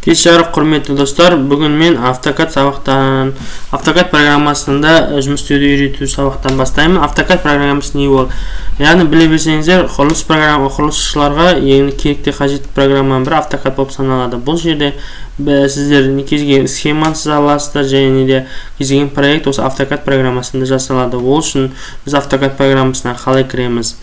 Кеш жарық құрметті достар, бүгін мен AutoCAD программасында жұмыс істеуді үйрету сабақтан бастаймын. AutoCAD программасы не ол? Яғни біле білсеңіздер, құрылысшыларға ең керекті қажетті программаның бірі AutoCAD болып саналады. Бұл жерде сіздер кез келген схеманы сыза аласыздар, және де кез келген проект осы AutoCAD программасында жасалады. Ол үшін біз AutoCAD программасына қалай кіреміз?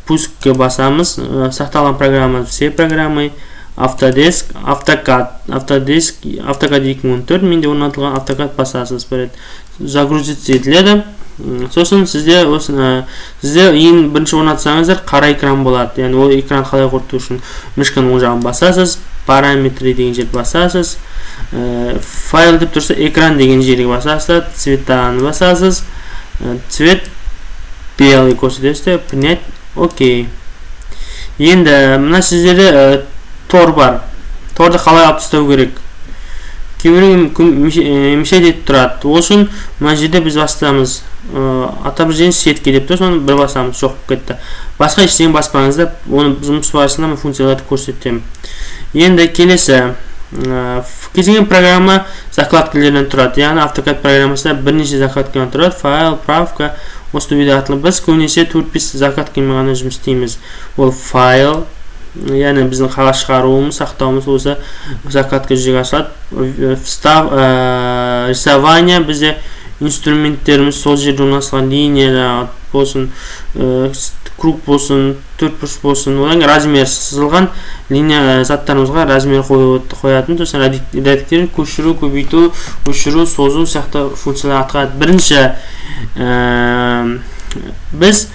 Пускке басамыз, сақталған программа все программы, Autodesk, AutoCAD 2014 менде орнатылған AutoCAD басасыз бір загрузиться етіледі. Сосын сізде ең бірінші орнатсаңыздар қара экран болады. Яғни ол экран қалай қорыту үшін мышканың оң жағын басасыз, параметрі деген жерді басасыз, файл деп тұрса экран деген жерге басасыз, цветаны басасыз, цвет белый көрсетесіз, принять, окей. Енді мына сіздерде тор бар. Торды қалай алып тастау керек? Кейбіреу мешайт етіп тұрады. Ол үшін мына жерде біз бастамыз. Отображение сетки деп тұр, соны бір басамыз, жоқ кетті. Басқа ештеңе баспаңызда, оны жұмыс барысында функцияларды көрсетемін. Енді келесі, кез келген программа закладкалерден тұрады. Яғни AutoCAD программасында бірнеше закладкадан тұрады. Файл, правка, осы видео арқылы біз көбінесе 4-5 закладкамен ғана жұмыс істейміз. Ол файл, яғни біздің қағаз шығаруымыз, сақтауымыз осы закладка жүзеге асады. Рисование бізде инструменттеріміз сол жерде орналасқан, линия болсын, круг болсын, төртбұрыш болсын, одан размер сызылған линия заттарымызға размер қоятын. Сосын редактер көшіру, көбейту, өшіру, созу сияқты функциялар атқарады. Бірінші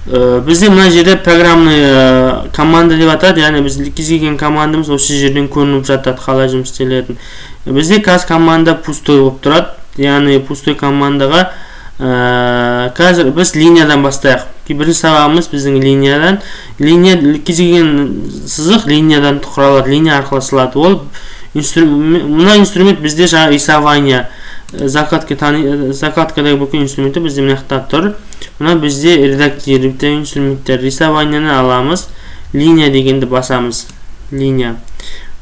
бізде мына жерде программный команда деп атады, яғни біз кез келген командамыз осы жерден көрініп жатады, қалай жұмыс істелетін. Бізде қазір команда пустой болып тұрады, яғни пустой командаға қазір біз линиядан бастайық. Бірінші сабағымыз біздің линиядан. Кез келген сызық линиядан құралады, линия арқылы сызылады. Ол мына инструмент бізде жаңа рисование, закладкадағы бүкіл инструменті бізде мынақта тұр. Мына бізде редактировать инструменттер, рисованияны аламыз, линия дегенді басамыз. Линия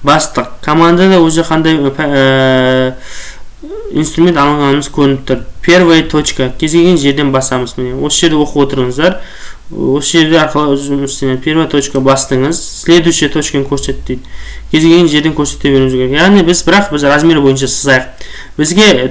бастық. Командада уже қандай инструмент алынғанымыз көрініп тұр. Первая точка, кез келген жерден басамыз. Осы жерде оқып отырыңыздар. Осы жерде арқылы жұмыс істейді. Первая точка бастыңыз, следующая точканы көрсет дейді. Кез келген жерден көрсете беруіміз керек. Яғни біз размері бойынша сызайық. Бізге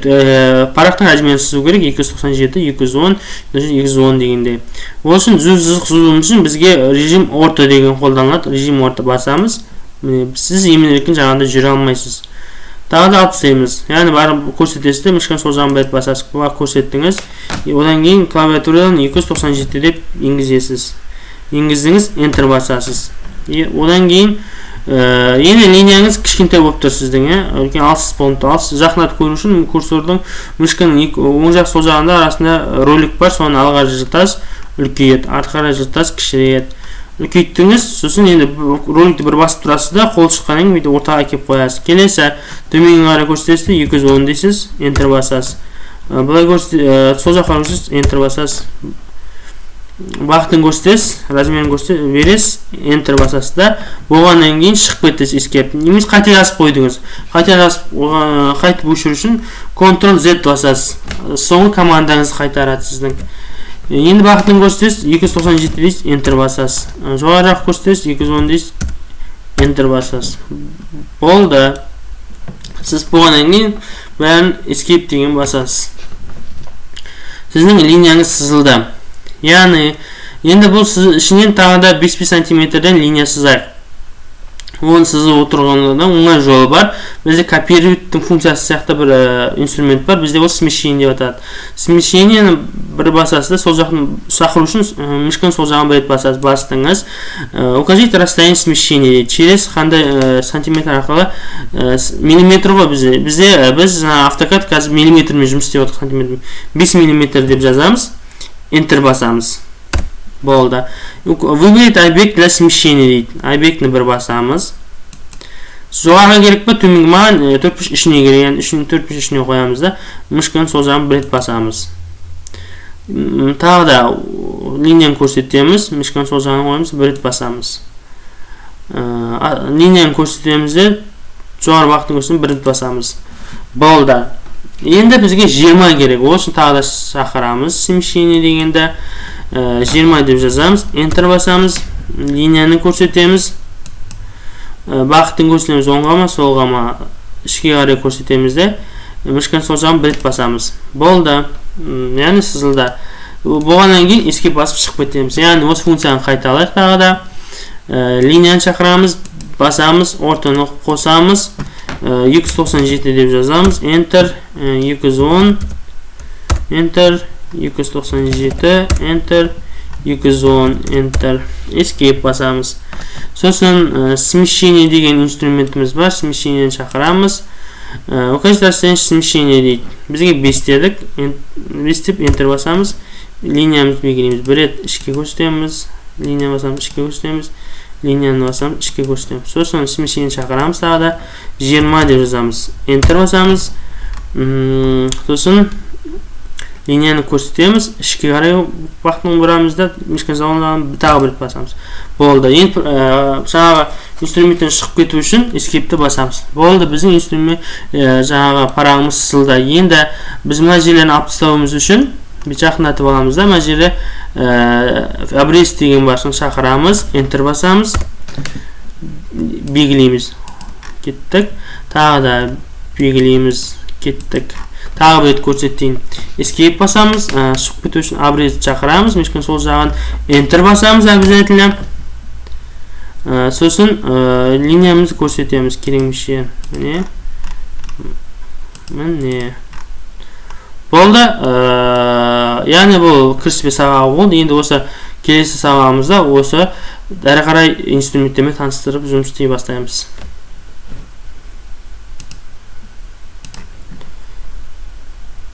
парақтың размерін сызу керек, 297, 210, 210 дегенде. Ол үшін сызуымыз үшін бізге режим орта деген қолданылады. Режим орта басамыз. Сіз емін-еркін жаңағында жүре алмайсыз. Тағы да алып тастаймыз. Яғни барып көрсетесіз, мышканы сол жағын бәріп басасыз, көрсеттіңіз. Одан кейін клавиатурадан 297 деп енгізесіз. Енгіздіңіз, Enter басасыз. Одан кейін енді линияңыз кішкентай болып тұр сіздің, алсыз болыпты. Алсыз жақындатып көру үшін курсордың мышканың оң жақ сол жағында арасында ролик бар, соны алға жылтас, үлкейеді, артқа жылтас, кішірейеді. Үлкейттіңіз, сосын енді роликті бір басып тұрасыз да, қол шыққаннан кейін ортаға әкеп қоясыз. Келесі төменге қарай көрсетесіз, 210 дейсіз, Enter басасыз. Былай көрсетесіз, сол жаққа көрсетесіз, Enter басасыз. Бағытын көрсетесіз, размерін бересіз, Enter басасыз да. Болғаннан кейін шығып кетесіз ескеріп. Немесе қайта жазып қойдыңыз. Қайтып өшіру үшін Ctrl-Z басасыз. Соңғы командаңызды қайтарады сіздің. Енді бағытын көрсетесіз, 297 дейсіз, Enter басасыз. Жоғарырақ көрсетесіз, 210 дейсіз, Enter басасыз. Болды. Сіз болғаннан кейін бәрін Escape деген басасыз. Сіздің линияңыз сызылды. Яғни, енді бұл ішінен тағы да 5 сантиметрден линия сызайық. Оны сызып отырғандан оңай жолы бар. Бізде копируйттің функциясы сияқты бір инструмент бар. Бізде ол смещение деп атады. Смещениені бір басасыз, сол жағын шақыру үшін мышканы сол жағын бір рет басасыз, бастыңыз. Укажите расстояние смещения дейді. Через қандай сантиметр арқылы миллиметр ғой бізде. Біз AutoCAD қазір миллиметрмен жұмыс істеп отырық, сантиметр. 5 миллиметр деп жазамыз. Enter басамыз. Болды. Выберите объект для смещения дейді. Объектіні бір басамыз. Жоғарға керек па, төменгі маған 4 ішіне керек, 4 ішіне қоямыз да, мышканы сол жағын бір рет басамыз. Тағы да линияны көрсетеміз, мышканы сол жағын қоямыз, бір рет басамыз. Линияны көрсетеміз де жоғары бағыттың көрсетемін, бірді басамыз. Болды. Енді бізге 20 керек. Осын тағы да шақырамыз. Смещение дегенде 20 деп жазамыз. Enter басамыз. Линияны көрсетеміз. Бағыттың көрсетеміз оңға ма, солға ма, ішке қарай көрсетеміз де. Мышканың сол жағын бірді басамыз. Болды. Яғни сызылды. Болғаннан кейін escape басып шығып кетеміз. Яғни осы функцияны қайталайық тағы да. Линияны шақырамыз, басамыз, ортаны қосамыз. 297 деп жазамыз. Enter 210, Enter 297, Enter 210, Enter. Escape басамыз. Сосын смещение деген инструментіміз бар. Смещениені шақырамыз. Оқайсыздар смещение дейді. Бізге 5 дедік. 5 деп Enter басамыз. Линиямызды белгілейміз. Бір рет ішке көрсетеміз. Линия басамыз, ішке көрсетеміз. Линияны басамыз, ішке көрсетеміз. Сосын смещение шақырамыз тағы да 20 деп жазамыз. Enter басамыз. Сосын линияны көрсетеміз. Ішке қарай бағытын бұрамыз да мышканың залынан тағы бір басамыз. Болды. Енді жаңағы инструменттен шығып кету үшін escape'ті басамыз. Болды. Біздің инструмент жаңағы парағымыз сызылды. Енді біз мына жерлерін алып тастауымыз үшін жақындатып аламыз да, мына жерде обрез деген бар, соны шақырамыз, Enter басамыз, белгілейміз. Кеттік. Тағы да белгілейміз. Кеттік. Тағы бір рет көрсетейін. Escape басамыз, шығып кету үшін обрез шақырамыз, мышканың сол жағын Enter басамыз обязательно. Сосын линиямызды көрсетеміз керемше. Міне. Болды. Яғни бұл кіріспе сабағы болды. Енді осы келесі сабағымызда осы әрі қарай инструменттермен таныстырып жұмыс істей бастаймыз.